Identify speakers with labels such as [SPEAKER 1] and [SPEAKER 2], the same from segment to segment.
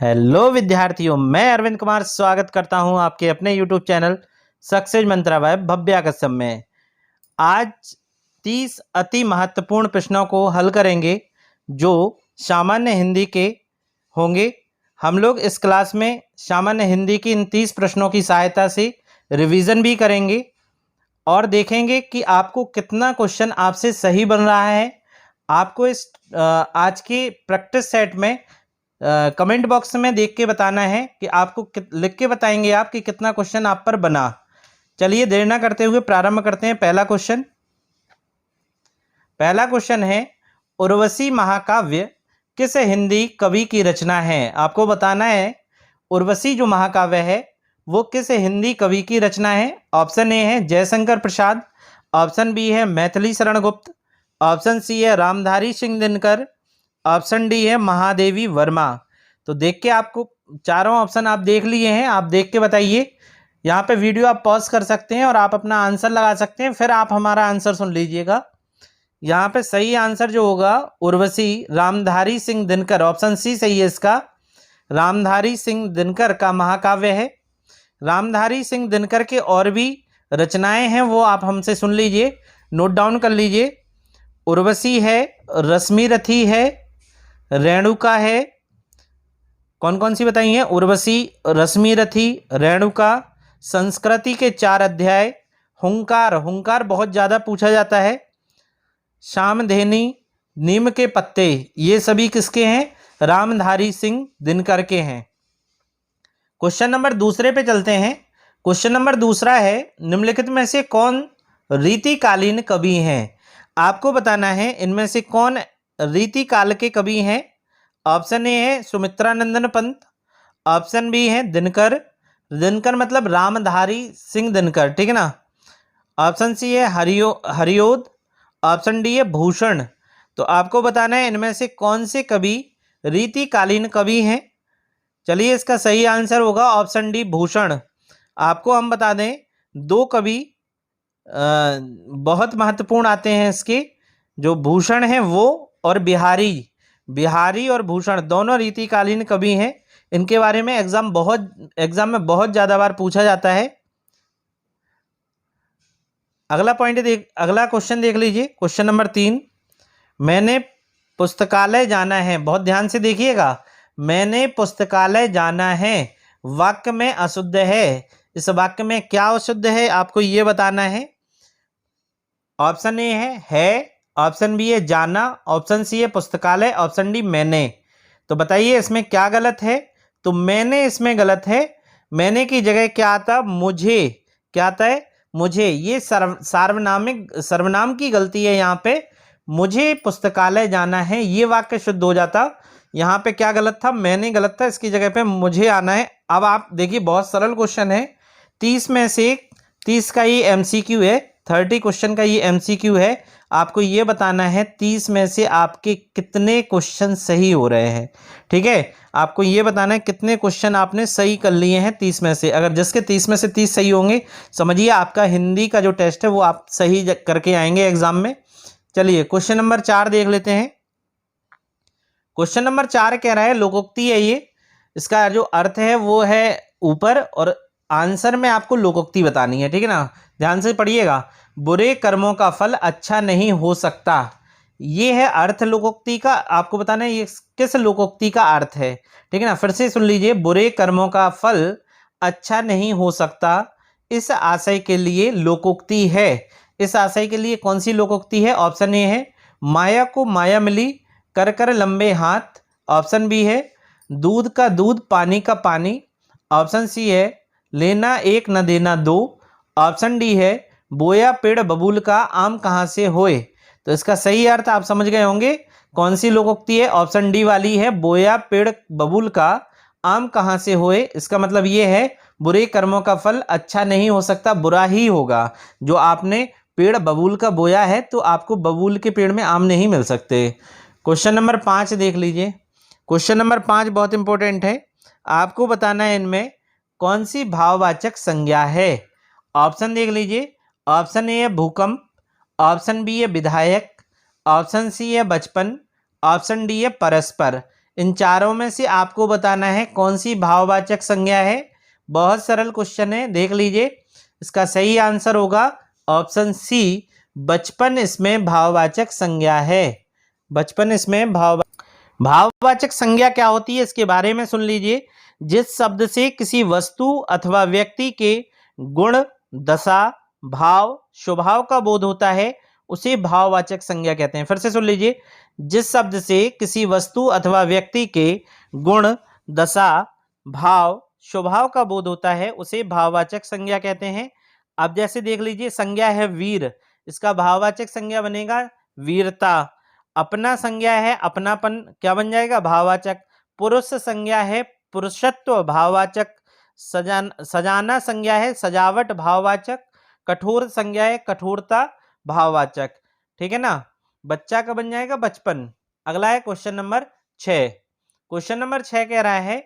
[SPEAKER 1] Hello विद्यार्थियों, मैं अरविंद कुमार स्वागत करता हूं आपके अपने यूट्यूब चैनल सक्सेस मंत्रा वाइब भव्या कसम में। आज 30 अति महत्वपूर्ण प्रश्नों को हल करेंगे जो सामान्य हिंदी के होंगे। हम लोग इस क्लास में सामान्य हिंदी की इन 30 प्रश्नों की सहायता से रिवीजन भी करेंगे और देखेंगे कि आपको कितना क्वेश्चन आपसे सही बन रहा है। आपको इस आज के प्रैक्टिस सेट में कमेंट बॉक्स में देख के बताना है कि आपको लिख के बताएंगे आप कि कितना क्वेश्चन आप पर बना। चलिए देर ना करते हुए प्रारंभ करते हैं। पहला क्वेश्चन है, उर्वशी महाकाव्य किस हिंदी कवि की रचना है। आपको बताना है उर्वशी जो महाकाव्य है वो किस हिंदी कवि की रचना है। ऑप्शन ए है जयशंकर प्रसाद, ऑप्शन बी है मैथिली शरण गुप्त, ऑप्शन सी है रामधारी सिंह दिनकर, ऑप्शन डी है महादेवी वर्मा। तो देख के आपको चारों ऑप्शन आप देख लिए हैं, आप देख के बताइए। यहाँ पे वीडियो आप पॉज कर सकते हैं और आप अपना आंसर लगा सकते हैं, फिर आप हमारा आंसर सुन लीजिएगा। यहाँ पे सही आंसर जो होगा उर्वशी रामधारी सिंह दिनकर, ऑप्शन सी सही है इसका। रामधारी सिंह दिनकर का महाकाव्य है। रामधारी सिंह दिनकर के और भी रचनाएं हैं वो आप हमसे सुन लीजिए, नोट डाउन कर लीजिए। उर्वशी है, रश्मि रथी है, रेणुका है। कौन कौन सी बताई हैं? उर्वशी, रश्मि रथी, रेणुका, संस्कृति के 4 अध्याय, हुंकार, हुंकार बहुत ज़्यादा पूछा जाता है, शामधेनी, नीम के पत्ते, ये सभी किसके हैं? रामधारी सिंह दिनकर के हैं। क्वेश्चन नंबर दूसरे पे चलते हैं। क्वेश्चन नंबर दूसरा है, निम्नलिखित में से कौन रीतिकालीन कवि हैं। आपको बताना है इनमें से कौन रीतिकाल के कवि हैं। ऑप्शन ए है सुमित्रानंदन पंत, ऑप्शन बी है दिनकर, दिनकर मतलब रामधारी सिंह दिनकर, ठीक है ना। ऑप्शन सी है हरियोद, ऑप्शन डी है भूषण। तो आपको बताना है इनमें से कौन से कवि रीतिकालीन कवि हैं। चलिए इसका सही आंसर होगा ऑप्शन डी भूषण। आपको हम बता दें दो कवि बहुत महत्वपूर्ण आते हैं इसके, जो भूषण हैं वो और बिहारी और भूषण दोनों रीतिकालीन कवि हैं। इनके बारे में एग्जाम में बहुत ज़्यादा बार पूछा जाता है। अगला क्वेश्चन देख लीजिए। क्वेश्चन नंबर 3, मैंने पुस्तकालय जाना है। बहुत ध्यान से देखिएगा। मैंने पुस्तकालय जाना है वाक्य में अशुद्ध है। इस वाक्य में क्या अशुद्ध है आपको ये बताना है। ऑप्शन ए है, ऑप्शन बी है जाना, ऑप्शन सी है पुस्तकालय, ऑप्शन डी मैंने। तो बताइए इसमें क्या गलत है। तो मैंने इसमें गलत है। मैंने की जगह क्या आता? मुझे। क्या आता है? मुझे। ये सर्वनाम की गलती है। यहाँ पे मुझे पुस्तकालय जाना है ये वाक्य शुद्ध हो जाता। यहाँ पे क्या गलत था? मैंने गलत था, इसकी जगह पे मुझे आना है। अब आप देखिए बहुत सरल क्वेश्चन है। 30 में से 30 का ये एमसीक्यू है, 30 क्वेश्चन का ये एमसीक्यू है। आपको ये बताना है 30 में से आपके कितने क्वेश्चन सही हो रहे हैं। ठीक है, आपको ये बताना है कितने क्वेश्चन आपने सही कर लिए हैं 30 में से। अगर जिसके 30 में से 30 सही होंगे, समझिए आपका हिंदी का जो टेस्ट है वो आप सही करके आएंगे एग्जाम में। चलिए क्वेश्चन नंबर 4 देख लेते हैं। क्वेश्चन नंबर 4 कह रहा है, लोकोक्ति है ये, इसका जो अर्थ है वो है ऊपर, और आंसर में आपको लोकोक्ति बतानी है। ठीक है ना, ध्यान से पढ़िएगा। बुरे कर्मों का फल अच्छा नहीं हो सकता, ये है अर्थ लोकोक्ति का। आपको बताना है ये किस लोकोक्ति का अर्थ है। ठीक है ना, फिर से सुन लीजिए। बुरे कर्मों का फल अच्छा नहीं हो सकता, इस आशय के लिए लोकोक्ति है। इस आशय के लिए कौन सी लोकोक्ति है? ऑप्शन ए है माया को माया मिली, कर कर लंबे हाथ, ऑप्शन बी है दूध का दूध पानी का पानी, ऑप्शन सी है लेना एक न देना दो, ऑप्शन डी है बोया पेड़ बबूल का आम कहाँ से होए। तो इसका सही अर्थ आप समझ गए होंगे कौन सी लोकोक्ति है। ऑप्शन डी वाली है बोया पेड़ बबूल का आम कहाँ से होए। इसका मतलब ये है बुरे कर्मों का फल अच्छा नहीं हो सकता, बुरा ही होगा। जो आपने पेड़ बबूल का बोया है तो आपको बबूल के पेड़ में आम नहीं मिल सकते। क्वेश्चन नंबर 5 देख लीजिए। क्वेश्चन नंबर 5 बहुत इंपॉर्टेंट है। आपको बताना है इनमें कौन सी भाववाचक संज्ञा है। ऑप्शन देख लीजिए। ऑप्शन ए है भूकंप, ऑप्शन बी है विधायक, ऑप्शन सी है बचपन, ऑप्शन डी है परस्पर। इन चारों में से आपको बताना है कौन सी भाववाचक संज्ञा है। बहुत सरल क्वेश्चन है, देख लीजिए। इसका सही आंसर होगा ऑप्शन सी, बचपन इसमें भाववाचक संज्ञा है। बचपन इसमें भाववाचक संज्ञा क्या होती है इसके बारे में सुन लीजिए। जिस शब्द से किसी वस्तु अथवा व्यक्ति के गुण, दशा, भाव, स्वभाव का बोध होता है उसे भाववाचक संज्ञा कहते हैं। फिर से सुन लीजिए। जिस शब्द से किसी वस्तु अथवा व्यक्ति के गुण, दशा, भाव, स्वभाव का बोध होता है उसे भाववाचक संज्ञा कहते हैं। अब जैसे देख लीजिए, संज्ञा है वीर, इसका भाववाचक संज्ञा बनेगा वीरता। अपना संज्ञा है अपनापन, क्या बन जाएगा? भाववाचक। पुरुष संज्ञा है पुरुषत्व, भाववाचक। सजाना संज्ञा है सजावट, भाववाचक। कठोर संज्ञा है कठोरता, भाववाचक। ठीक है ना। बच्चा का बन जाएगा बचपन। अगला है क्वेश्चन नंबर 6। क्वेश्चन नंबर 6 कह रहा है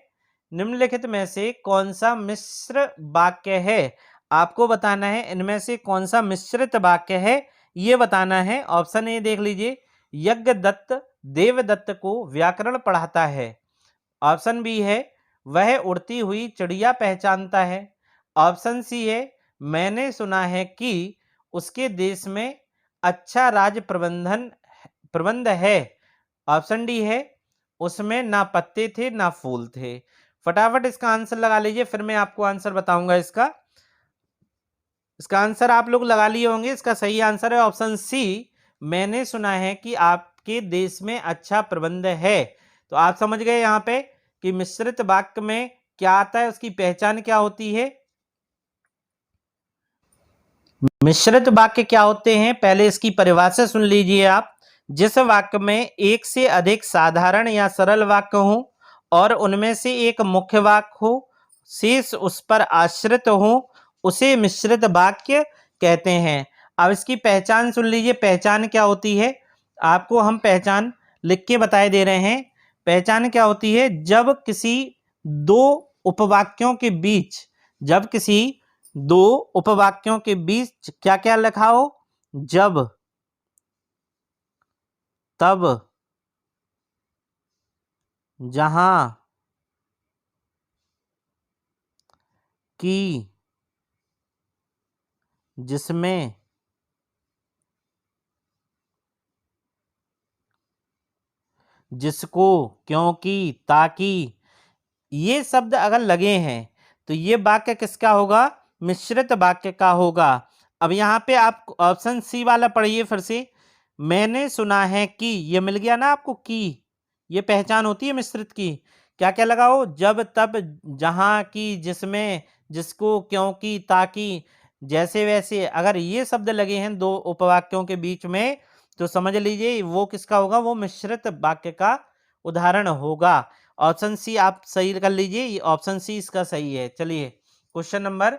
[SPEAKER 1] निम्नलिखित में से कौन सा मिश्र वाक्य है। आपको बताना है इनमें से कौन सा मिश्रित वाक्य है, ये बताना है। ऑप्शन ए देख लीजिए, यज्ञदत्त देवदत्त को व्याकरण पढ़ाता है। ऑप्शन बी है वह उड़ती हुई चिड़िया पहचानता है। ऑप्शन सी है मैंने सुना है कि उसके देश में अच्छा राज प्रबंध है। ऑप्शन डी है उसमें ना पत्ते थे ना फूल थे। फटाफट इसका आंसर लगा लीजिए, फिर मैं आपको आंसर बताऊंगा। इसका आंसर आप लोग लगा लिए होंगे। इसका सही आंसर है ऑप्शन सी, मैंने सुना है कि आपके देश में अच्छा प्रबंध है। तो आप समझ गए यहाँ पे कि मिश्रित वाक्य में क्या आता है, उसकी पहचान क्या होती है। मिश्रित वाक्य क्या होते हैं, पहले इसकी परिभाषा सुन लीजिए आप। जिस वाक्य में एक से अधिक साधारण या सरल वाक्य हो और उनमें से एक मुख्य वाक्य हो, शेष उस पर आश्रित हो, उसे मिश्रित वाक्य कहते हैं। अब इसकी पहचान सुन लीजिए। पहचान क्या होती है, आपको हम पहचान लिख के बताए दे रहे हैं। पहचान क्या होती है, जब किसी दो उपवाक्यों के बीच क्या क्या लिखा हो, जब, तब, जहां, कि, जिसमें, जिसको, क्योंकि, ताकि, ये शब्द अगर लगे हैं तो ये वाक्य किसका होगा? मिश्रित वाक्य का होगा। अब यहाँ पे आप ऑप्शन सी वाला पढ़िए फिर से। मैंने सुना है कि, ये मिल गया ना आपको, कि ये पहचान होती है मिश्रित की। क्या क्या लगाओ? जब, तब, जहां, की, जिसमें, जिसको, क्योंकि, ताकि, जैसे वैसे। अगर ये शब्द लगे हैं दो उपवाक्यों के बीच में तो समझ लीजिए वो किसका होगा? वो मिश्रित वाक्य का उदाहरण होगा। ऑप्शन सी आप सही कर लीजिए, ये ऑप्शन सी इसका सही है। चलिए क्वेश्चन नंबर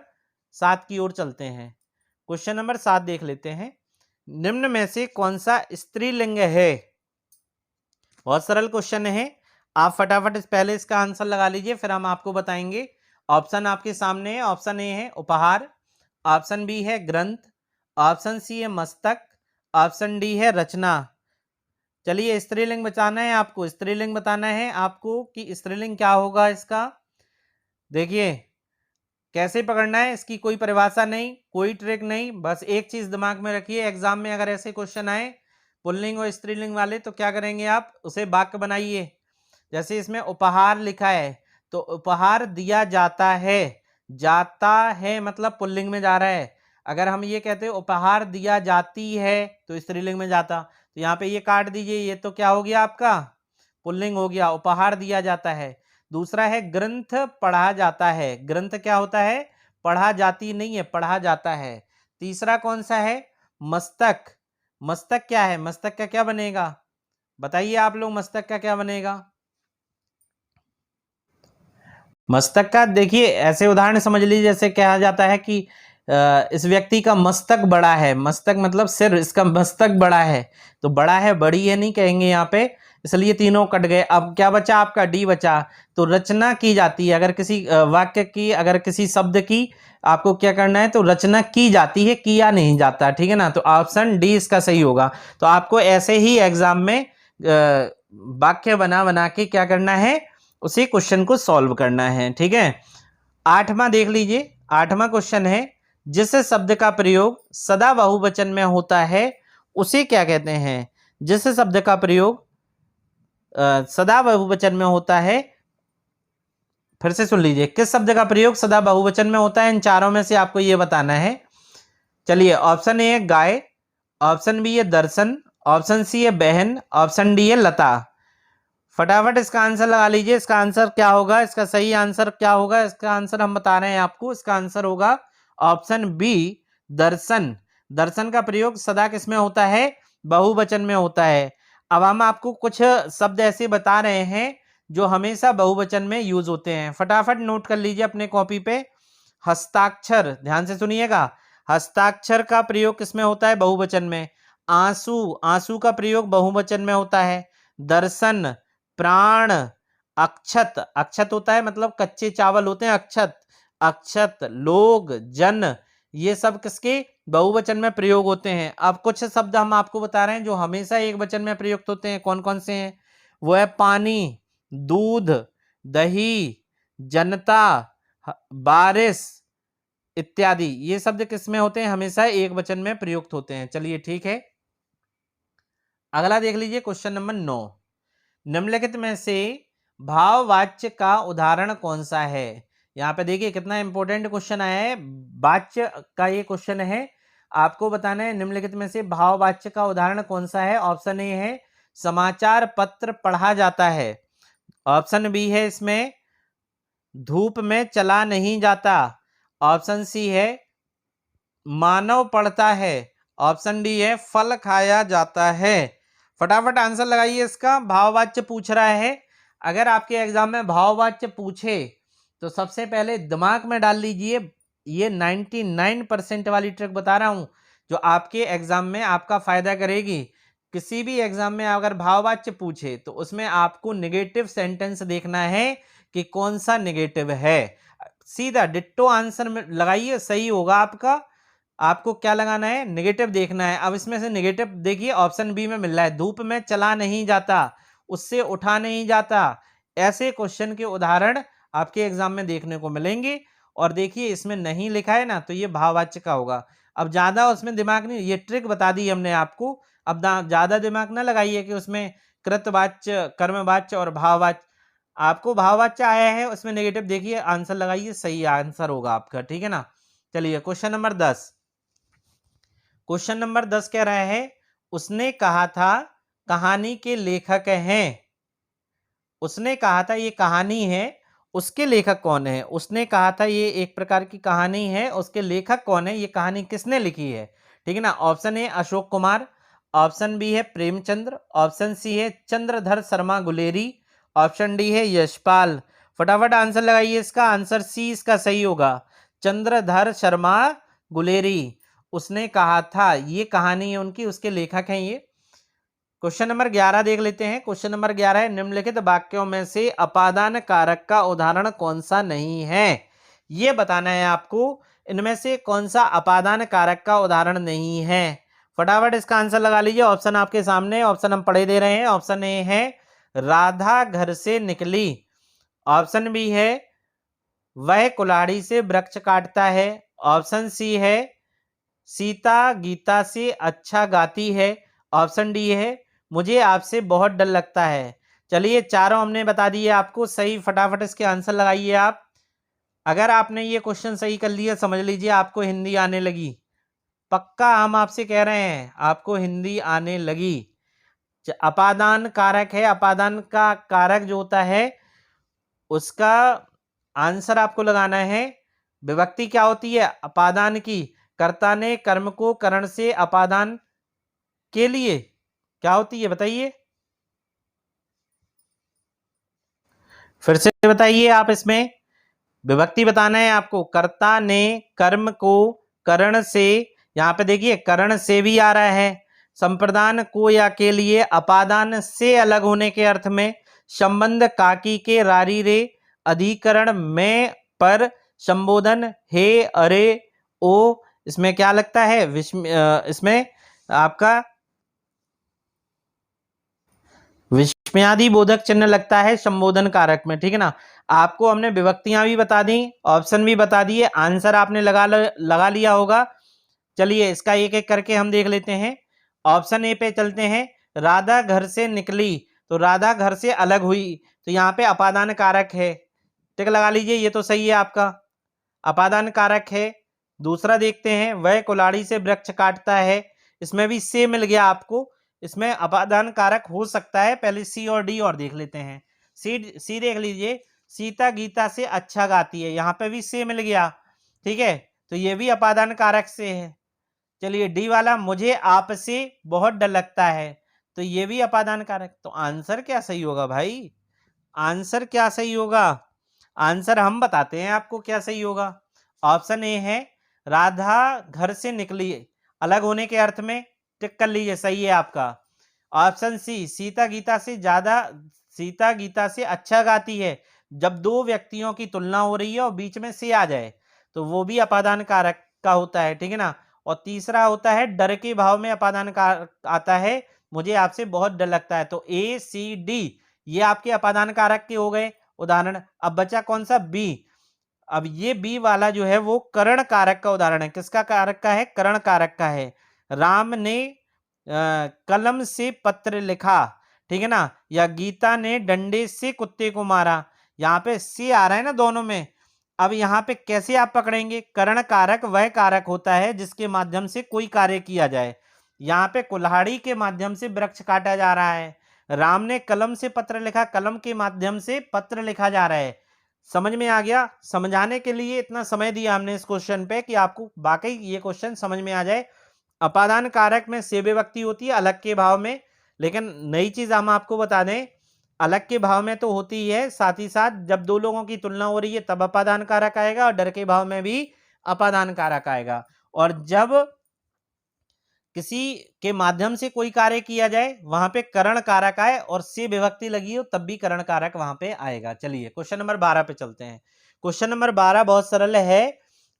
[SPEAKER 1] 7 की ओर चलते हैं। क्वेश्चन नंबर 7 देख लेते हैं। निम्न में से कौन सा स्त्रीलिंग है? बहुत सरल क्वेश्चन है, आप फटाफट पहले इसका आंसर लगा लीजिए, फिर हम आपको बताएंगे। ऑप्शन आपके सामने है। ऑप्शन ए है उपहार, ऑप्शन बी है ग्रंथ, ऑप्शन सी है मस्तक, ऑप्शन डी है रचना। चलिए स्त्रीलिंग बताना है आपको, स्त्रीलिंग बताना है आपको कि स्त्रीलिंग क्या होगा इसका। देखिए कैसे पकड़ना है, इसकी कोई परिभाषा नहीं, कोई ट्रिक नहीं। बस एक चीज दिमाग में रखिए, एग्जाम में अगर ऐसे क्वेश्चन आए पुल्लिंग और स्त्रीलिंग वाले तो क्या करेंगे आप, उसे वाक्य बनाइए। जैसे इसमें उपहार लिखा है तो उपहार दिया जाता है, जाता है मतलब पुल्लिंग में जा रहा है। अगर हम ये कहते हैं उपहार दिया जाती है तो स्त्रीलिंग में जाता। तो यहाँ पे ये काट दीजिए, ये तो क्या हो गया आपका? पुल्लिंग हो गया, उपहार दिया जाता है। दूसरा है ग्रंथ पढ़ा जाता है, ग्रंथ क्या होता है? पढ़ा जाती नहीं है, पढ़ा जाता है। तीसरा कौन सा है? मस्तक, मस्तक क्या है? मस्तक का क्या बनेगा बताइए आप लोग, मस्तक का क्या बनेगा? मस्तक का देखिए ऐसे उदाहरण समझ लीजिए, जैसे कहा जाता है कि इस व्यक्ति का मस्तक बड़ा है। मस्तक मतलब सिर, इसका मस्तक बड़ा है, तो बड़ा है बड़ी है नहीं कहेंगे यहाँ पे, इसलिए तीनों कट गए। अब क्या बचा आपका? डी बचा। तो रचना की जाती है, अगर किसी वाक्य की, अगर किसी शब्द की आपको क्या करना है तो रचना की जाती है, किया नहीं जाता। ठीक है ना, तो ऑप्शन डी इसका सही होगा। तो आपको ऐसे ही एग्जाम में वाक्य बना बना के क्या करना है, उसी क्वेश्चन को सॉल्व करना है। ठीक है, 8वां देख लीजिए। 8वां क्वेश्चन है, जिस शब्द का प्रयोग सदा बहुवचन में होता है उसे क्या कहते हैं। जिस शब्द का प्रयोग सदा बहुवचन में होता है, फिर से सुन लीजिए, किस शब्द का प्रयोग सदा बहुवचन में होता है, इन चारों में से आपको यह बताना है। चलिए, ऑप्शन ए है गाय, ऑप्शन बी है दर्शन, ऑप्शन सी है बहन, ऑप्शन डी है लता। फटाफट इसका आंसर लगा लीजिए। इसका आंसर क्या होगा, इसका सही आंसर क्या होगा, इसका आंसर हम बता रहे हैं आपको। इसका आंसर होगा ऑप्शन बी, दर्शन। दर्शन का प्रयोग सदा किसमें होता है, बहुवचन में होता है। अब हम आपको कुछ शब्द ऐसे बता रहे हैं जो हमेशा बहुवचन में यूज होते हैं, फटाफट नोट कर लीजिए अपने कॉपी पे। हस्ताक्षर, ध्यान से सुनिएगा, हस्ताक्षर का प्रयोग किसमें होता है, बहुवचन में। आंसू, आंसू का प्रयोग बहुवचन में होता है। दर्शन, प्राण, अक्षत, अक्षत होता है मतलब कच्चे चावल होते हैं अक्षत, अक्षत, लोग, जन, ये सब किसके, बहुवचन में प्रयोग होते हैं। अब कुछ शब्द हम आपको बता रहे हैं जो हमेशा एक वचन में प्रयुक्त होते हैं, कौन कौन से हैं, वो है पानी, दूध, दही, जनता, बारिश इत्यादि। ये शब्द किसमें होते हैं, हमेशा एक वचन में प्रयुक्त होते हैं। चलिए ठीक है, अगला देख लीजिए क्वेश्चन नंबर 9। निम्नलिखित में से भाववाच्य का उदाहरण कौन सा है। यहाँ पे देखिए कितना इंपॉर्टेंट क्वेश्चन आया है, वाच्य का ये क्वेश्चन है। आपको बताना है निम्नलिखित में से भाववाच्य का उदाहरण कौन सा है। ऑप्शन ए है समाचार पत्र पढ़ा जाता है, ऑप्शन बी है इसमें धूप में चला नहीं जाता, ऑप्शन सी है मानव पढ़ता है, ऑप्शन डी है फल खाया जाता है। फटाफट आंसर लगाइए इसका। भाववाच्य पूछ रहा है, अगर आपके एग्जाम में भाववाच्य पूछे तो सबसे पहले दिमाग में डाल लीजिए, ये 99% वाली ट्रिक बता रहा हूं जो आपके एग्जाम में आपका फायदा करेगी। किसी भी एग्जाम में अगर भाववाच्य पूछे तो उसमें आपको नेगेटिव सेंटेंस देखना है कि कौन सा नेगेटिव है। सीधा डिट्टो आंसर में लगाइए, सही होगा आपका। आपको क्या लगाना है, नेगेटिव देखना है। अब इसमें से नेगेटिव देखिए, ऑप्शन बी में मिल रहा है धूप में चला नहीं जाता, उससे उठा नहीं जाता। ऐसे क्वेश्चन के उदाहरण आपके एग्जाम में देखने को मिलेंगे। और देखिए इसमें नहीं लिखा है ना, तो ये भाववाच्य का होगा। अब ज्यादा उसमें दिमाग नहीं, ये ट्रिक बता दी हमने आपको। अब ज्यादा दिमाग ना लगाइए कि उसमें कृतवाच्य, कर्मवाच्य और भाववाच्य। आपको भाववाच्य आया है, उसमें नेगेटिव देखिए, आंसर लगाइए, सही आंसर होगा आपका। ठीक है ना। चलिए क्वेश्चन नंबर 10। क्वेश्चन नंबर 10 कह रहा है, उसने कहा था कहानी के लेखक हैं। उसने कहा था ये कहानी है, उसके लेखक कौन है। उसने कहा था ये एक प्रकार की कहानी है, उसके लेखक कौन है, ये कहानी किसने लिखी है। ठीक है ना। Option A Ashok Kumar, option B है प्रेमचंद्र, ऑप्शन सी है चंद्रधर शर्मा गुलेरी, ऑप्शन डी है यशपाल। फटाफट आंसर लगाइए इसका। आंसर सी इसका सही होगा, चंद्रधर शर्मा गुलेरी। उसने कहा था, ये कहानी है उनकी, उसके लेखक हैं ये। क्वेश्चन नंबर 11 देख लेते हैं। क्वेश्चन नंबर 11 है, निम्नलिखित वाक्यों में से अपादान कारक का उदाहरण कौन सा नहीं है। ये बताना है आपको, इनमें से कौन सा अपादान कारक का उदाहरण नहीं है। फटाफट इसका आंसर लगा लीजिए। ऑप्शन आपके सामने, ऑप्शन हम पढ़े दे रहे हैं। ऑप्शन ए है राधा घर से निकली, ऑप्शन बी है वह कुल्हाड़ी से वृक्ष काटता है, ऑप्शन सी है सीता गीता से अच्छा गाती है, ऑप्शन डी है मुझे आपसे बहुत डर लगता है। चलिए चारों हमने बता दिए आपको सही। फटाफट इसके आंसर लगाइए आप। अगर आपने ये क्वेश्चन सही कर लिया, समझ लीजिए आपको हिंदी आने लगी। पक्का हम आपसे कह रहे हैं, आपको हिंदी आने लगी। अपादान कारक है, अपादान का कारक जो होता है उसका आंसर आपको लगाना है। विभक्ति क्या होती है अपादान की, कर्ता ने कर्म को करण से अपादान के लिए क्या होती है बताइए, फिर से बताइए आप। इसमें विभक्ति बताना है आपको। कर्ता ने कर्म को करण से, यहां पे देखिए करण से भी आ रहा है, संप्रदान को या के लिए, अपादान से अलग होने के अर्थ में, संबंध काकी के रारी रे, अधिकरण में पर, संबोधन हे अरे ओ। इसमें क्या लगता है इसमें आपका विस्मयादि बोधक चिन्ह लगता है संबोधन कारक में, ठीक है ना। आपको हमने विभक्तियां भी बता दी, ऑप्शन भी बता दिए, आंसर आपने लगा लिया होगा। चलिए इसका एक एक करके हम देख लेते हैं। ऑप्शन ए पे चलते हैं। राधा घर से निकली, तो राधा घर से अलग हुई, तो यहाँ पे अपादान कारक है, टिक लगा लीजिए, ये तो सही है आपका, अपादान कारक है। दूसरा देखते हैं, वह कुल्हाड़ी से वृक्ष काटता है, इसमें भी से मिल गया आपको, इसमें अपादान कारक हो सकता है। पहले सी और डी और देख लेते हैं। सी देख लीजिए, सीता गीता से अच्छा गाती है, यहाँ पे भी से मिल गया, ठीक है, तो ये भी अपादान कारक से है। चलिए डी वाला, मुझे आपसे बहुत डर लगता है, तो ये भी अपादान कारक। तो आंसर क्या सही होगा भाई, आंसर क्या सही होगा, आंसर हम बताते हैं आपको क्या सही होगा। ऑप्शन ए है, राधा घर से निकली, अलग होने के अर्थ में, टिक कर लीजिए, सही है आपका। ऑप्शन सी, सीता गीता से अच्छा गाती है, जब दो व्यक्तियों की तुलना हो रही है और बीच में से आ जाए तो वो भी अपादान कारक का होता है, ठीक है ना। और तीसरा होता है, डर के भाव में अपादान कारक आता है, मुझे आपसे बहुत डर लगता है, तो ए सी डी ये आपके अपादान कारक के हो गए उदाहरण। अब बचा कौन सा, बी। अब ये बी वाला जो है वो करण कारक का उदाहरण है। किसका कारक का है, करण कारक का है। राम ने कलम से पत्र लिखा, ठीक है ना, या गीता ने डंडे से कुत्ते को मारा, यहाँ पे से आ रहा है ना दोनों में। अब यहाँ पे कैसे आप पकड़ेंगे, करण कारक वह कारक होता है जिसके माध्यम से कोई कार्य किया जाए। यहाँ पे कुल्हाड़ी के माध्यम से वृक्ष काटा जा रहा है, राम ने कलम से पत्र लिखा, कलम के माध्यम से पत्र लिखा जा रहा है। समझ में आ गया। समझाने के लिए इतना समय दिया हमने इस क्वेश्चन पे कि आपको वाकई ये क्वेश्चन समझ में आ जाए। अपादान कारक में से विभक्ति होती है अलग के भाव में, लेकिन नई चीज हम आपको बता दें, अलग के भाव में तो होती ही है, साथ ही साथ जब दो लोगों की तुलना हो रही है तब अपादान कारक आएगा, और डर के भाव में भी अपादान कारक आएगा। और जब किसी के माध्यम से कोई कार्य किया जाए वहां पे करण कारक आए और से विभक्ति लगी हो तब भी करण कारक वहां पे आएगा। चलिए क्वेश्चन नंबर 12 पे चलते हैं। क्वेश्चन नंबर 12 बहुत सरल है।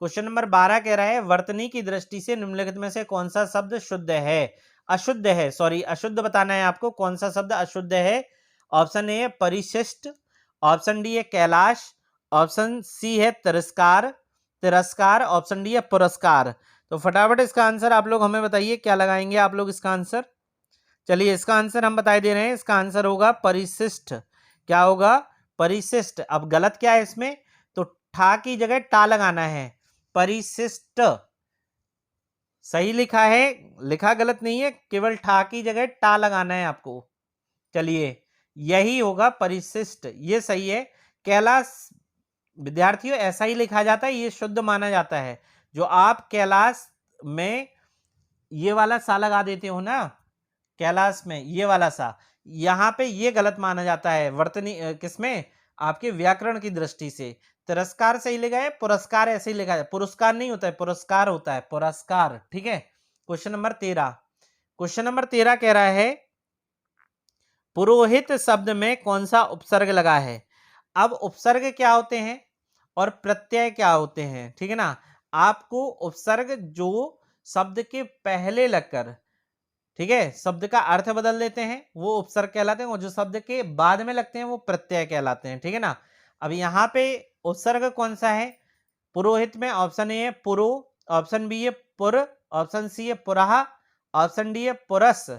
[SPEAKER 1] क्वेश्चन नंबर 12 कह रहा है, वर्तनी की दृष्टि से निम्नलिखित में से कौन सा शब्द शुद्ध है, अशुद्ध है, सॉरी अशुद्ध बताना है आपको, कौन सा शब्द अशुद्ध है। ऑप्शन ए परिशिष्ट, ऑप्शन डी है कैलाश, ऑप्शन सी है तिरस्कार तिरस्कार, ऑप्शन डी है पुरस्कार। तो फटाफट इसका आंसर आप लोग हमें बताइए, क्या लगाएंगे आप लोग इसका आंसर। चलिए इसका आंसर हम बताई दे रहे हैं, इसका आंसर होगा परिशिष्ट। क्या होगा, परिशिष्ट। अब गलत क्या है इसमें, तो ठा की जगह टा लगाना है, परिशिष्ट सही लिखा है, लिखा गलत नहीं है, केवल ठा की जगह टा लगाना है आपको। चलिए यही होगा परिशिष्ट, ये सही है। कैलाश विद्यार्थियों ऐसा ही लिखा जाता है, ये शुद्ध माना जाता है। जो आप कैलाश में ये वाला सा लगा देते हो ना, कैलाश में ये वाला सा, यहाँ पे ये गलत माना जाता है वर्तनी किसमें, आपके व्याकरण की दृष्टि से। तिरस्कार सही लिखा है, पुरस्कार ऐसे ही लिखा है, पुरस्कार नहीं होता है, पुरस्कार होता है, पुरस्कार, ठीक है। क्वेश्चन नंबर 13, क्वेश्चन नंबर 13 कह रहा है, पुरोहित शब्द में कौन सा उपसर्ग लगा है। अब उपसर्ग क्या होते हैं और प्रत्यय क्या होते हैं, ठीक है ना। आपको उपसर्ग जो शब्द के पहले लगकर, ठीक है, शब्द का अर्थ बदल देते हैं वो उपसर्ग कहलाते हैं, और जो शब्द के बाद में लगते हैं वो प्रत्यय कहलाते हैं, ठीक है ना। अब यहाँ पे उपसर्ग कौन सा है पुरोहित में, ऑप्शन ए है पुरो, ऑप्शन बी है पुर, ऑप्शन सी है पुराहा, ऑप्शन डी है पुरस।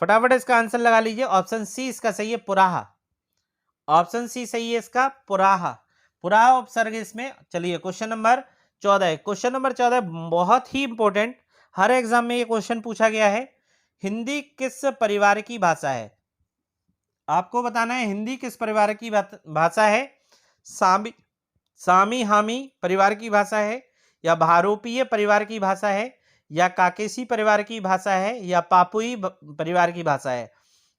[SPEAKER 1] फटाफट इसका आंसर लगा लीजिए, ऑप्शन सी इसका सही है पुराहा, ऑप्शन सी सही है इसका पुराहा, पुराहा उपसर्ग इसमें। चलिए क्वेश्चन नंबर 14, क्वेश्चन नंबर 14 बहुत ही इंपॉर्टेंट, हर एग्जाम में ये क्वेश्चन पूछा गया है। हिंदी किस परिवार की भाषा है, आपको बताना है हिंदी किस परिवार की भाषा है। सामी सामी हामी परिवार की भाषा है, या भारोपीय परिवार की भाषा है, या काकेशी परिवार की भाषा है, या पापुई परिवार की भाषा है।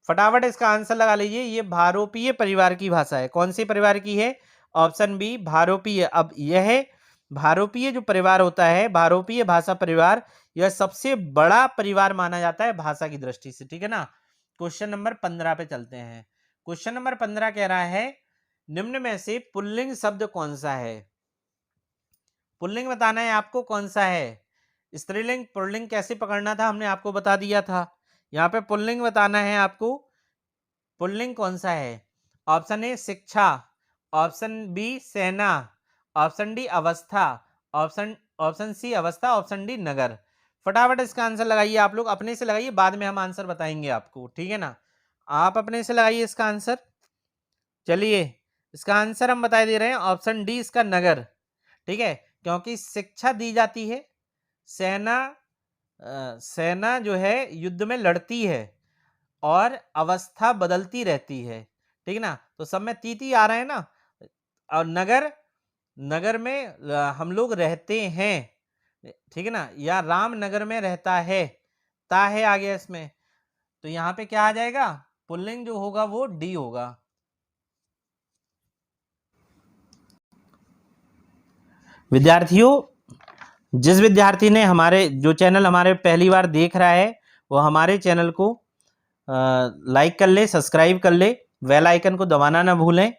[SPEAKER 1] फटाफट इसका आंसर लगा लीजिए, ये भारोपीय परिवार की भाषा है। कौन से परिवार की है, ऑप्शन बी भारोपीय। अब यह भारोपीय जो परिवार होता है, भारोपीय भाषा परिवार, यह सबसे बड़ा परिवार माना जाता है भाषा की दृष्टि से, ठीक है ना। क्वेश्चन नंबर 15 पे चलते हैं। क्वेश्चन नंबर 15 कह रहा है, निम्न में से पुल्लिंग शब्द कौन सा है, पुल्लिंग बताना है आपको कौन सा है। स्त्रीलिंग पुल्लिंग कैसे पकड़ना था हमने आपको बता दिया था, यहाँ पे पुल्लिंग बताना है आपको। पुल्लिंग कौन सा है? ऑप्शन ए शिक्षा, ऑप्शन बी सेना, ऑप्शन डी अवस्था, ऑप्शन सी अवस्था, ऑप्शन डी नगर। फटाफट इसका आंसर लगाइए, आप लोग अपने से लगाइए, बाद में हम आंसर बताएंगे आपको, ठीक है ना। आप अपने से लगाइए इसका आंसर। चलिए इसका आंसर हम बता दे रहे हैं, ऑप्शन डी इसका नगर, ठीक है, क्योंकि शिक्षा दी जाती है, सेना सेना जो है युद्ध में लड़ती है, और अवस्था बदलती रहती है, ठीक है ना, तो सब में तीती आ रहे हैं ना। और नगर, नगर में हम लोग रहते हैं, ठीक है ना, या राम नगर में रहता है, ता है आ गया इसमें, तो यहाँ पे क्या आ जाएगा? पुल्लिंग जो होगा वो डी होगा। विद्यार्थियों, जिस विद्यार्थी ने हमारे जो चैनल हमारे पहली बार देख रहा है वो हमारे चैनल को लाइक कर ले, सब्सक्राइब कर ले, बेल आइकन को दबाना ना भूलें,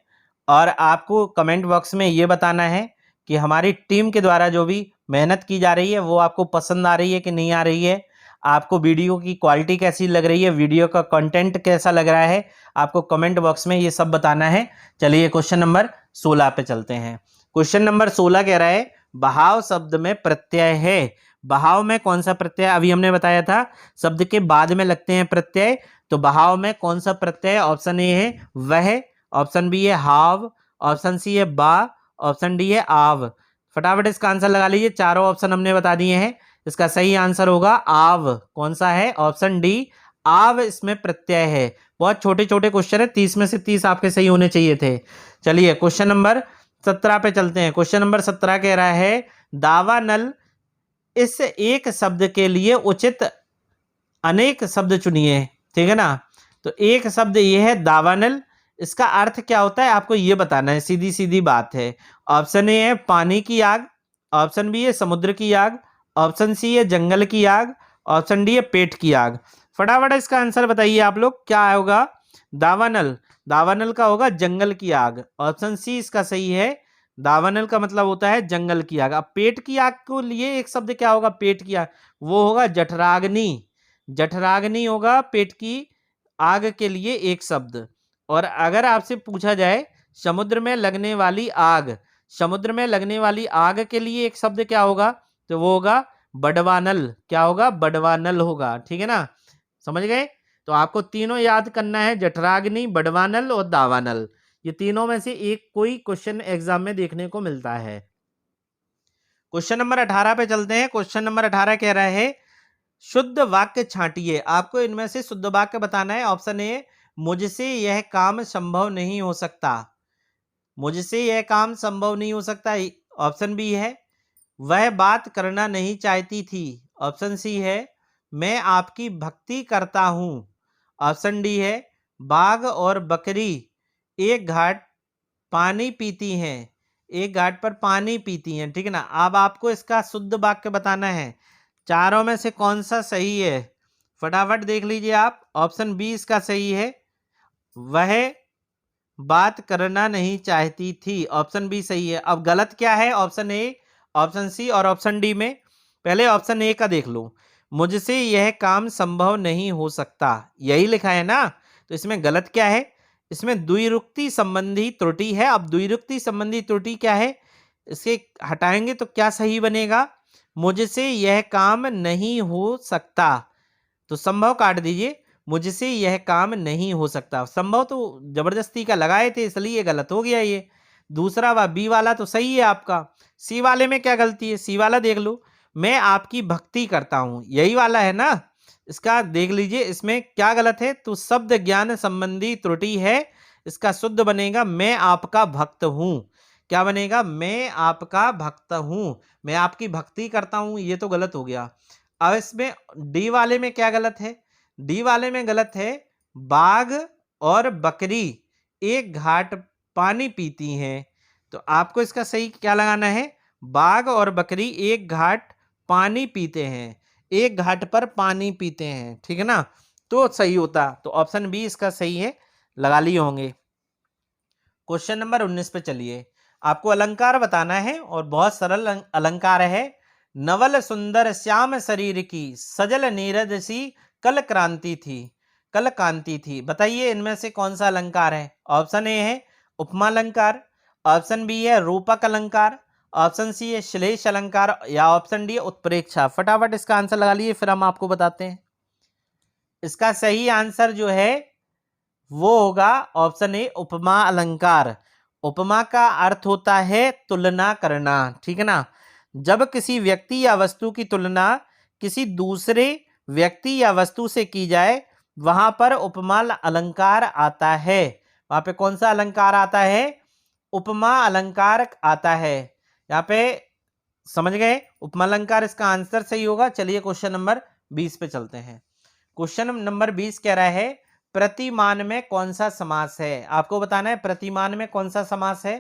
[SPEAKER 1] और आपको कमेंट बॉक्स में ये बताना है कि हमारी टीम के द्वारा जो भी मेहनत की जा रही है वो आपको पसंद आ रही है कि नहीं आ रही है, आपको वीडियो की क्वालिटी कैसी लग रही है, वीडियो का कंटेंट कैसा लग रहा है, आपको कमेंट बॉक्स में ये सब बताना है। चलिए क्वेश्चन नंबर 16 पे चलते हैं। क्वेश्चन नंबर 16 कह रहा है बहाव शब्द में प्रत्यय है। बहाव में कौन सा प्रत्यय? अभी हमने बताया था शब्द के बाद में लगते हैं प्रत्यय, तो बहाव में कौन सा प्रत्यय? ऑप्शन ए है वह, ऑप्शन बी है हाव, ऑप्शन सी है बा, ऑप्शन डी है आव। फटाफट इसका आंसर लगा लीजिए, चारों ऑप्शन हमने बता दिए हैं, इसका सही आंसर होगा आव। कौन सा है? ऑप्शन डी आव इसमें प्रत्यय है। बहुत छोटे छोटे क्वेश्चन है, 30 में से 30 आपके सही होने चाहिए थे। चलिए क्वेश्चन नंबर 17 पे चलते हैं। क्वेश्चन नंबर 17 कह रहा है दावानल इस एक शब्द के लिए उचित अनेक शब्द चुनिए, ठीक है ना। तो एक शब्द ये है दावानल, इसका अर्थ क्या होता है आपको ये बताना है, सीधी सीधी बात है। ऑप्शन ए है पानी की आग, ऑप्शन बी है समुद्र की आग, ऑप्शन सी है जंगल की आग, ऑप्शन डी है पेट की आग। फटाफट इसका आंसर बताइए आप लोग, क्या होगा? दावानल, दावानल का होगा जंगल की आग, ऑप्शन सी इसका सही है। दावानल का मतलब होता है जंगल की आग। अब पेट की आग को लिए एक शब्द क्या होगा? पेट की आग, वो होगा जठराग्नि, जठराग्नि होगा पेट की आग के लिए एक शब्द। और अगर आपसे पूछा जाए समुद्र में लगने वाली आग, समुद्र में लगने वाली आग के लिए एक शब्द क्या होगा? तो वो होगा बड़वानल। क्या होगा? बड़वानल होगा, ठीक है ना, समझ गए। तो आपको तीनों याद करना है, जठराग्नि, बड़वानल और दावानल, ये तीनों में से एक कोई क्वेश्चन एग्जाम में देखने को मिलता है। क्वेश्चन नंबर 18 पे चलते हैं। क्वेश्चन नंबर 18 कह रहा है शुद्ध वाक्य छांटिए। आपको इनमें से शुद्ध वाक्य बताना है। ऑप्शन ए मुझसे यह काम संभव नहीं हो सकता, मुझसे यह काम संभव नहीं हो सकता। ऑप्शन बी है वह बात करना नहीं चाहती थी, ऑप्शन सी है मैं आपकी भक्ति करता हूं, ऑप्शन डी है बाघ और बकरी एक घाट पानी पीती हैं, एक घाट पर पानी पीती हैं, ठीक है ना। अब आपको इसका शुद्ध वाक्य बताना है, चारों में से कौन सा सही है? फटाफट देख लीजिए आप। ऑप्शन बी इसका सही है, वह बात करना नहीं चाहती थी, ऑप्शन बी सही है। अब गलत क्या है? ऑप्शन ए, ऑप्शन सी और ऑप्शन डी में। पहले ऑप्शन ए का देख लो, मुझसे यह काम संभव नहीं हो सकता, यही लिखा है ना, तो इसमें गलत क्या है? इसमें द्विरुक्ति संबंधी त्रुटि है। अब द्विरुक्ति संबंधी त्रुटि क्या है? इसे हटाएंगे तो क्या सही बनेगा? मुझसे यह काम नहीं हो सकता, तो संभव काट दीजिए, मुझसे यह काम नहीं हो सकता। संभव तो जबरदस्ती का लगाए थे इसलिए गलत हो गया ये। दूसरा वा बी वाला तो सही है आपका। सी वाले में क्या गलती है? सी वाला देख लो, मैं आपकी भक्ति करता हूं, यही वाला है ना। इसका देख लीजिए इसमें क्या गलत है, तो शब्द ज्ञान संबंधी त्रुटि है। इसका शुद्ध बनेगा मैं आपका भक्त हूं। क्या बनेगा? मैं आपका भक्त हूं, मैं आपकी भक्ति करता हूं, ये तो गलत हो गया। अब इसमें डी वाले में क्या गलत है? डी वाले में गलत है बाघ और बकरी एक घाट पानी पीती हैं, तो आपको इसका सही क्या लगाना है? बाघ और बकरी एक घाट पानी पीते हैं, एक घाट पर पानी पीते हैं, ठीक है ना, तो सही होता। तो ऑप्शन बी इसका सही है, लगा लिए होंगे। क्वेश्चन नंबर 19 पे चलिए। आपको अलंकार बताना है और बहुत सरल अलंकार है। नवल सुंदर श्याम शरीर की सजल नीरद सी कल क्रांति थी। कल कांति थी। बताइए इनमें से कौन सा अलंकार है? ऑप्शन ए है उपमा अलंकार, ऑप्शन बी है रूपक अलंकार, ऑप्शन सी है श्लेष अलंकार, या ऑप्शन डी है उत्प्रेक्षा। फटाफट इसका आंसर लगा लीजिए, फिर हम आपको बताते हैं। इसका सही आंसर जो है वो होगा ऑप्शन ए उपमा अलंकार। उपमा का अर्थ होता है तुलना करना, ठीक है ना। जब किसी व्यक्ति या वस्तु की तुलना किसी दूसरे व्यक्ति या वस्तु से की जाए, वहां पर उपमा अलंकार आता है। वहां पे कौन सा अलंकार आता है? उपमा अलंकार आता है। यहाँ पे समझ गए? उपमा अलंकार इसका आंसर सही होगा। चलिए क्वेश्चन नंबर 20 पे चलते हैं। क्वेश्चन नंबर 20 कह रहा है प्रतिमान में कौन सा समास है? आपको बताना है प्रतिमान में कौन सा समास है।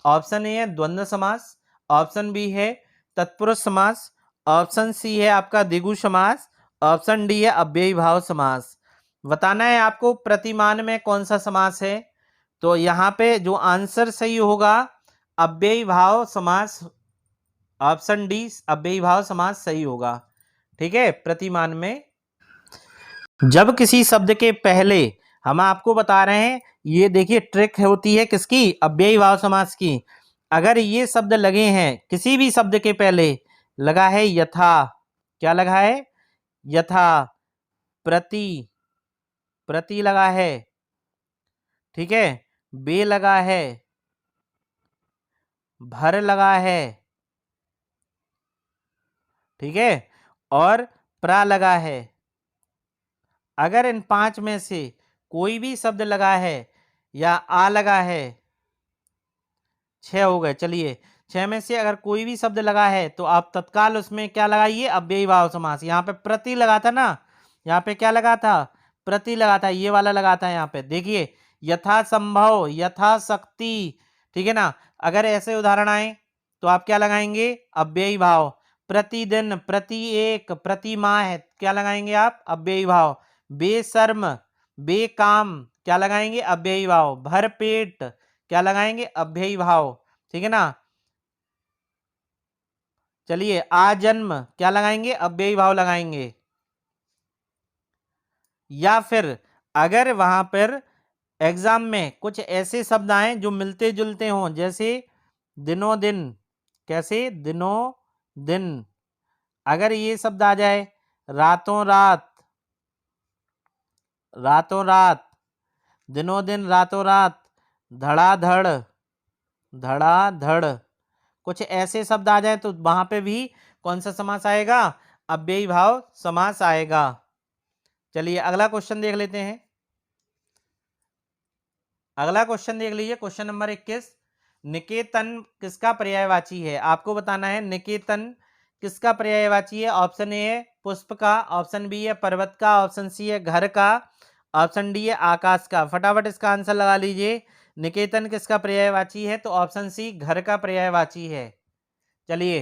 [SPEAKER 1] ऑप्शन ए है द्वंद्व समास, ऑप्शन बी है तत्पुरुष समास, ऑप्शन सी है आपका द्विगु समास, ऑप्शन डी है अव्ययी भाव समास। बताना है आपको प्रतिमान में कौन सा समास है। तो यहाँ पे जो आंसर सही होगा अव्ययी भाव समास, ऑप्शन डी अव्ययी भाव समास सही होगा। ठीक है, प्रतिमान में जब किसी शब्द के पहले, हम आपको बता रहे हैं, ये देखिए ट्रिक होती है किसकी? अव्ययी भाव समास की। अगर ये शब्द लगे हैं किसी भी शब्द के पहले, लगा है यथा, क्या लगा है? यथा, प्रति, प्रति लगा है, ठीक है, बे लगा है, भर लगा है, ठीक है, और प्रा लगा है। अगर इन पांच में से कोई भी शब्द लगा है या आ लगा है, 6 हो गए। चलिए 6 में से अगर कोई भी शब्द लगा है तो आप तत्काल उसमें क्या लगाइए? अव्ययी भाव समास। यहाँ पे प्रति लगा था ना, यहाँ पे क्या लगा था? प्रति लगा था, ये वाला लगा था। यहाँ पे देखिए यथा संभव, यथा शक्ति, ठीक है ना। अगर ऐसे उदाहरण आए तो आप क्या लगाएंगे? अव्ययी भाव। प्रतिदिन, प्रति एक, प्रति माह, क्या लगाएंगे आप? अव्ययी भाव। बेशर्म, बेकाम, क्या लगाएंगे? अव्ययी भाव। भर पेट, क्या लगाएंगे? अव्ययी भाव, ठीक है ना। चलिए आजन्म, क्या लगाएंगे? अव्ययी भाव लगाएंगे। या फिर अगर वहां पर एग्जाम में कुछ ऐसे शब्द आए जो मिलते जुलते हों, जैसे दिनों दिन, कैसे? दिनों दिन। अगर ये शब्द आ जाए रातों रात, रातों रात, दिनों दिन, रातों रात, धड़ाधड़, धड़ाधड़, कुछ ऐसे शब्द आ जाए तो वहां पे भी कौन सा समास आएगा? अव्ययी भाव समास आएगा। चलिए अगला क्वेश्चन देख लेते हैं। अगला क्वेश्चन देख लीजिए, क्वेश्चन नंबर 21। निकेतन किसका पर्यायवाची है? आपको बताना है निकेतन किसका पर्यायवाची है। ऑप्शन ए है पुष्प का, ऑप्शन बी है पर्वत का, ऑप्शन सी है घर का, ऑप्शन डी है आकाश का। फटाफट इसका आंसर लगा लीजिए। निकेतन किसका पर्यायवाची है? तो ऑप्शन सी घर का पर्यायवाची है। चलिए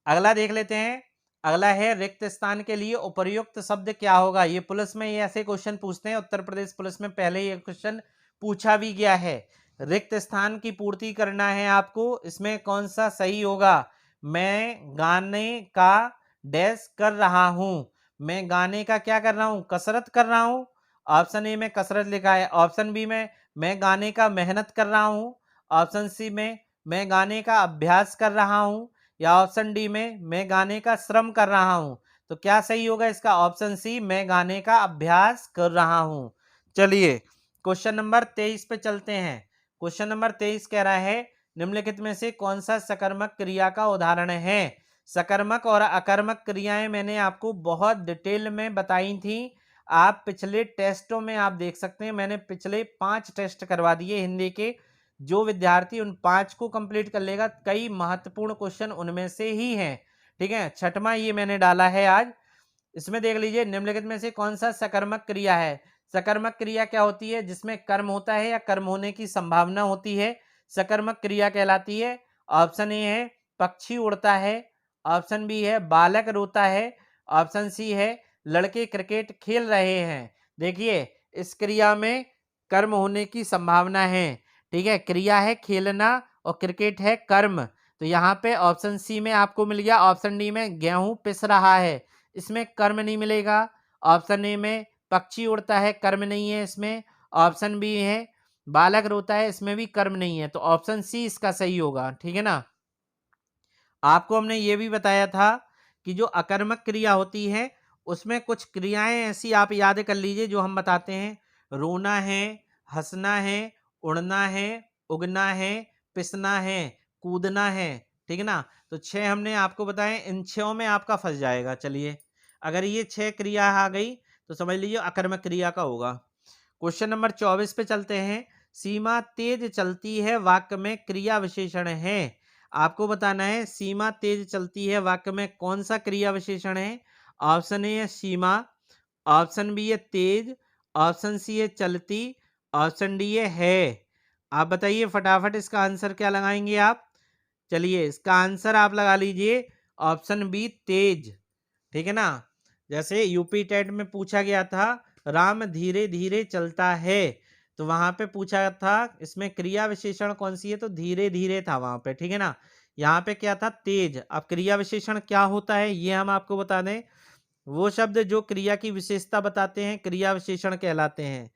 [SPEAKER 1] अगला देख लेते हैं। अगला है रिक्त स्थान के लिए उपर्युक्त शब्द क्या होगा? ये पुलिस में ये ऐसे क्वेश्चन पूछते हैं। उत्तर प्रदेश पुलिस में पहले ये क्वेश्चन पूछा भी गया है। रिक्त स्थान की पूर्ति करना है आपको। इसमें कौन सा सही होगा? मैं गाने का डैश कर रहा हूं। मैं गाने का क्या कर रहा हूं? कसरत कर रहा हूं। ऑप्शन ए में कसरत लिखा है, ऑप्शन बी में मैं गाने का मेहनत कर रहा हूं, ऑप्शन सी में मैं गाने का अभ्यास कर रहा हूं, या ऑप्शन डी में मैं गाने का श्रम कर रहा हूं। तो क्या सही होगा इसका? ऑप्शन सी, मैं गाने का अभ्यास कर रहा हूं। चलिए क्वेश्चन नंबर 23 पे चलते हैं। क्वेश्चन नंबर 23 कह रहा है निम्नलिखित में से कौन सा सकर्मक क्रिया का उदाहरण है? सकर्मक और अकर्मक क्रियाएं मैंने आपको बहुत डिटेल में बताई थी। आप पिछले टेस्टों में आप देख सकते हैं, मैंने पिछले 5 टेस्ट करवा दिए हिंदी के। जो विद्यार्थी उन 5 को कंप्लीट कर लेगा, कई महत्वपूर्ण क्वेश्चन उनमें से ही हैं। ठीक है, छठवां ये मैंने डाला है आज। इसमें देख लीजिए निम्नलिखित में से कौन सा सकर्मक क्रिया है। सकर्मक क्रिया क्या होती है? जिसमें कर्म होता है या कर्म होने की संभावना होती है, सकर्मक क्रिया कहलाती है। ऑप्शन ए है पक्षी उड़ता है, ऑप्शन बी है बालक रोता है, ऑप्शन सी है लड़के क्रिकेट खेल रहे हैं। देखिए इस क्रिया में कर्म होने की संभावना है। ठीक है, क्रिया है खेलना और क्रिकेट है कर्म। तो यहाँ पे ऑप्शन सी में आपको मिल गया। ऑप्शन डी में गेहूं पिस रहा है, इसमें कर्म नहीं मिलेगा। ऑप्शन ए में पक्षी उड़ता है, कर्म नहीं है इसमें। ऑप्शन बी है बालक रोता है, इसमें भी कर्म नहीं है, तो ऑप्शन सी इसका सही होगा। ठीक है ना। आपको हमने ये भी बताया था कि जो अकर्मक क्रिया होती है उसमें कुछ क्रियाएं ऐसी आप याद कर लीजिए जो हम बताते हैं। रोना है, हंसना है, उड़ना है, उगना है, पिसना है, कूदना है। ठीक है ना। तो 6 हमने आपको बताए, इन 6 में आपका फंस जाएगा। चलिए, अगर ये 6 क्रिया आ गई तो समझ लीजिए अकर्मक क्रिया का होगा। क्वेश्चन नंबर 24 पे चलते हैं। सीमा तेज चलती है वाक्य में क्रिया विशेषण है। आपको बताना है सीमा तेज चलती है वाक्य में कौन सा क्रिया विशेषण है। ऑप्शन ए है सीमा, ऑप्शन बी है तेज, ऑप्शन सी है चलती, ऑप्शन डी है। आप बताइए फटाफट इसका आंसर क्या लगाएंगे आप। चलिए, इसका आंसर आप लगा लीजिए ऑप्शन बी तेज। ठीक है ना। जैसे यूपी टेट में पूछा गया था राम धीरे धीरे चलता है, तो वहां पे पूछा था इसमें क्रिया विशेषण कौन सी है, तो धीरे धीरे था वहां पे। ठीक है ना। यहाँ पे क्या था, तेज। अब क्रिया विशेषण क्या होता है ये हम आपको बता दें। वो शब्द जो क्रिया की विशेषता बताते हैं क्रिया विशेषण कहलाते हैं।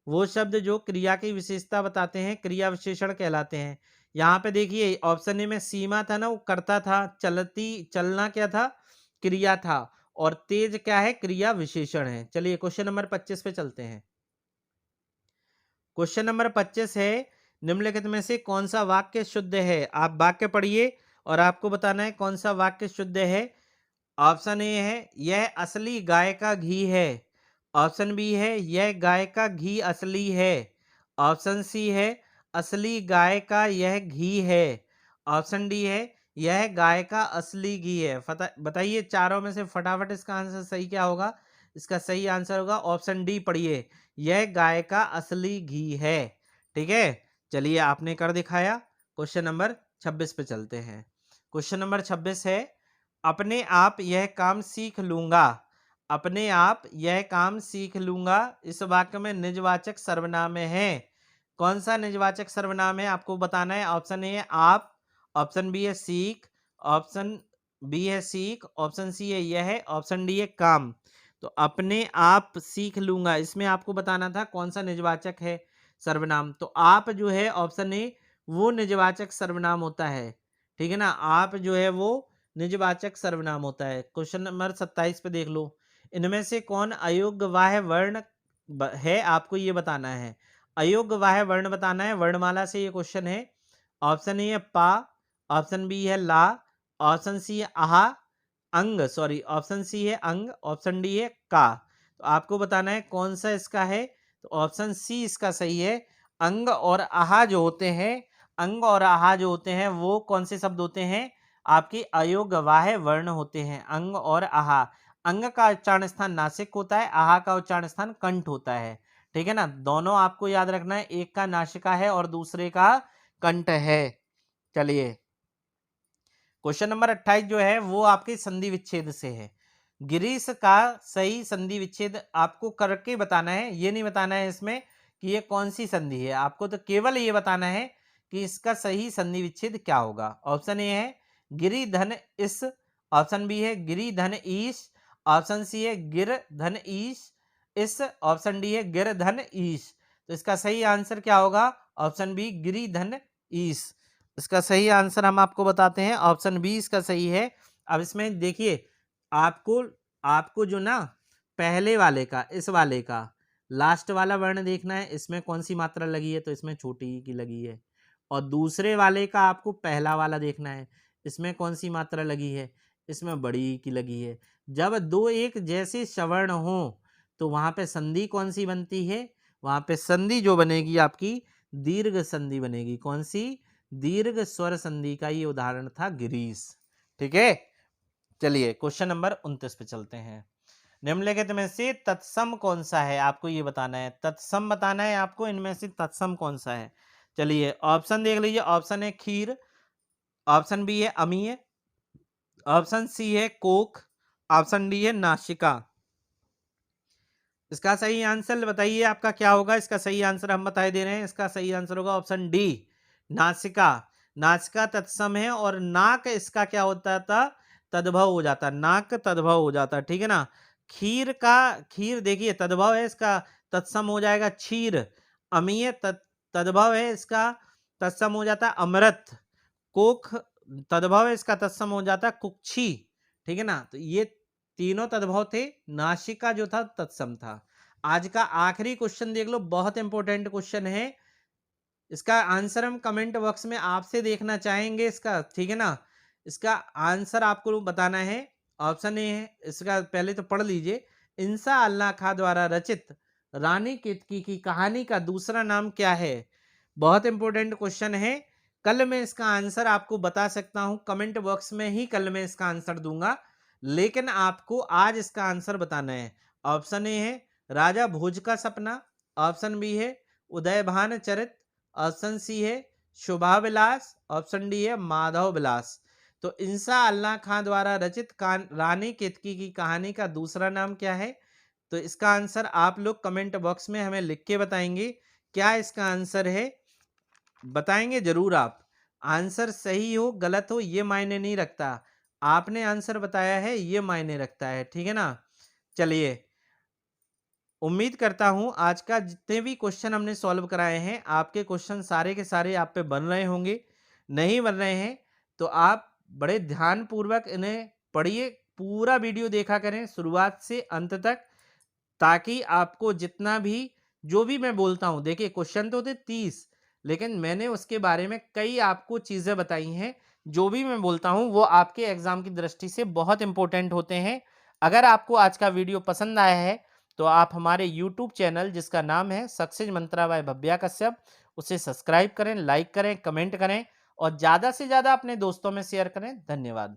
[SPEAKER 1] वो शब्द जो क्रिया की विशेषता बताते हैं क्रिया विशेषण कहलाते हैं। यहाँ पे देखिए ऑप्शन ए में सीमा था ना, वो करता था, चलती चलना क्या था, क्रिया था, और तेज क्या है, क्रिया विशेषण है। चलिए क्वेश्चन नंबर 25 पे चलते हैं। क्वेश्चन नंबर 25 है निम्नलिखित में से कौन सा वाक्य शुद्ध है। आप वाक्य पढ़िए और आपको बताना है कौन सा वाक्य शुद्ध है। ऑप्शन ए है यह असली गाय का घी है, ऑप्शन बी है यह गाय का घी असली है, ऑप्शन सी है असली गाय का यह घी है, ऑप्शन डी है यह गाय का असली घी है। बताइए चारों में से फटाफट इसका आंसर सही क्या होगा। इसका सही आंसर होगा ऑप्शन डी, पढ़िए, यह गाय का असली घी है। ठीक है। चलिए, आपने कर दिखाया। क्वेश्चन नंबर 26 पे चलते हैं। क्वेश्चन नंबर 26 है अपने आप यह काम सीख लूंगा। अपने आप यह काम सीख लूंगा इस वाक्य में निजवाचक सर्वनाम है। कौन सा निजवाचक सर्वनाम है आपको बताना है। ऑप्शन ए है आप, ऑप्शन बी है सीख, ऑप्शन बी है सीख, ऑप्शन सी है यह है, ऑप्शन डी है काम। तो अपने आप सीख लूंगा, इसमें आपको बताना था कौन सा निजवाचक है सर्वनाम। तो आप जो है ऑप्शन ए वो निजवाचक सर्वनाम होता है। ठीक है ना। आप जो है वो निजवाचक सर्वनाम होता है। क्वेश्चन नंबर 27 पे देख लो। इनमें से कौन अयोग्य वाह्य वर्ण है, आपको ये बताना है। अयोग्य वाह्य वर्ण बताना है, वर्णमाला से ये क्वेश्चन है। ऑप्शन ए है पा, ऑप्शन बी है ला, ऑप्शन सी है आहा, ऑप्शन सी है अंग, ऑप्शन डी है का। तो आपको बताना है कौन सा इसका है। तो ऑप्शन सी इसका सही है। अंग और आहा जो होते हैं, अंग और आहा जो होते हैं वो कौन से शब्द होते हैं, आपके अयोग्य वाह्य वर्ण होते हैं, अंग और आहा। अंग का उच्चारण स्थान नासिक होता है, आहा का उच्चारण स्थान कंठ होता है। ठीक है ना। दोनों आपको याद रखना है, एक का नासिका है और दूसरे का कंठ है। चलिए, क्वेश्चन नंबर 28 जो है वो आपके संधि विच्छेद से है। गिरीश का सही संधि विच्छेद आपको करके बताना है, ये नहीं बताना है इसमें कि ये कौन सी संधि है। आपको तो केवल ये बताना है कि इसका सही संधि विच्छेद क्या होगा। ऑप्शन ए है गिरी धन इस, ऑप्शन बी है गिरी धन ईश, ऑप्शन सी है गिर धन ईश इस, ऑप्शन डी है गिर धन ईश। तो इसका सही आंसर क्या होगा, ऑप्शन बी गिरी धन ईश। इसका सही आंसर हम आपको बताते हैं, ऑप्शन बी इसका सही है। अब इसमें देखिए आपको आपको जो ना पहले वाले का, इस वाले का लास्ट वाला वर्ण देखना है, इसमें कौन सी मात्रा लगी है, तो इसमें छोटी की लगी है। और दूसरे वाले का आपको पहला वाला देखना है, इसमें कौन सी मात्रा लगी है, इसमें बड़ी की लगी है। जब दो एक जैसे सवर्ण हो तो वहां पे संधि कौन सी बनती है, वहां पे संधि जो बनेगी आपकी दीर्घ संधि बनेगी। कौन सी, दीर्घ स्वर संधि का ये उदाहरण था गिरीश। ठीक है। चलिए क्वेश्चन नंबर 29 पे चलते हैं। निम्नलिखित में से तत्सम कौन सा है, आपको ये बताना है। तत्सम बताना है आपको, इनमें से तत्सम कौन सा है। चलिए ऑप्शन देख लीजिए। ऑप्शन है खीर, ऑप्शन बी है अमीय, ऑप्शन सी है कोक, ऑप्शन डी है नासिका। इसका सही आंसर बताइए आपका क्या होगा। इसका सही आंसर हम बता दे रहे हैं, इसका सही आंसर होगा ऑप्शन डी नासिका। नासिका तत्सम है और नाक इसका क्या होता था, तद्भव हो जाता, नाक तद्भव हो जाता। ठीक है ना। खीर देखिए तद्भव है इसका, तत्सम हो जाएगा क्षीर। अमीय तद्भव है इसका, तत्सम हो जाता है अमृत। कोख तद्भव है इसका, तत्सम हो जाता है कुक्षी। ठीक है ना, तो ये तीनों तद्भव थे, नासिका जो था तत्सम था। आज का आखिरी क्वेश्चन देख लो, बहुत इंपॉर्टेंट क्वेश्चन है। इसका आंसर हम कमेंट बॉक्स में आपसे देखना चाहेंगे इसका, ठीक है ना। इसका आंसर आपको बताना है। ऑप्शन ए है इसका, पहले तो पढ़ लीजिए। इंसा अल्लाह खां द्वारा रचित रानी केतकी की कहानी का दूसरा नाम क्या है? बहुत इंपॉर्टेंट क्वेश्चन है। कल मैं इसका आंसर आपको बता सकता हूं, कमेंट बॉक्स में ही कल मैं इसका आंसर दूंगा, लेकिन आपको आज इसका आंसर बताना है। ऑप्शन ए है राजा भोज का सपना, ऑप्शन बी है उदयभान चरित, ऑप्शन सी है शुभा विलास, ऑप्शन डी है माधव विलास। तो इंसा अल्लाह खां द्वारा रचित रानी केतकी की कहानी का दूसरा नाम क्या है? तो इसका आंसर आप लोग कमेंट बॉक्स में हमें लिख के बताएंगे। क्या इसका आंसर है? बताएंगे जरूर आप। आंसर सही हो गलत हो ये मायने नहीं रखता, आपने आंसर बताया है ये मायने रखता है, ठीक है ना। चलिए, उम्मीद करता हूं आज का जितने भी क्वेश्चन हमने सॉल्व कराए हैं, आपके क्वेश्चन सारे के सारे आप पे बन रहे होंगे। नहीं बन रहे हैं तो आप बड़े ध्यान पूर्वक इन्हें पढ़िए, पूरा वीडियो देखा करें शुरुआत से अंत तक, ताकि आपको जितना भी जो भी मैं बोलता हूं, देखिए क्वेश्चन तो होते 30, लेकिन मैंने उसके बारे में कई आपको चीजें बताई हैं। जो भी मैं बोलता हूं वो आपके एग्जाम की दृष्टि से बहुत इंपॉर्टेंट होते हैं। अगर आपको आज का वीडियो पसंद आया है तो आप हमारे यूट्यूब चैनल जिसका नाम है सक्सेस मंत्रा बाय भव्या कश्यप, उसे सब्सक्राइब करें, लाइक करें, कमेंट करें और ज़्यादा से ज़्यादा अपने दोस्तों में शेयर करें। धन्यवाद।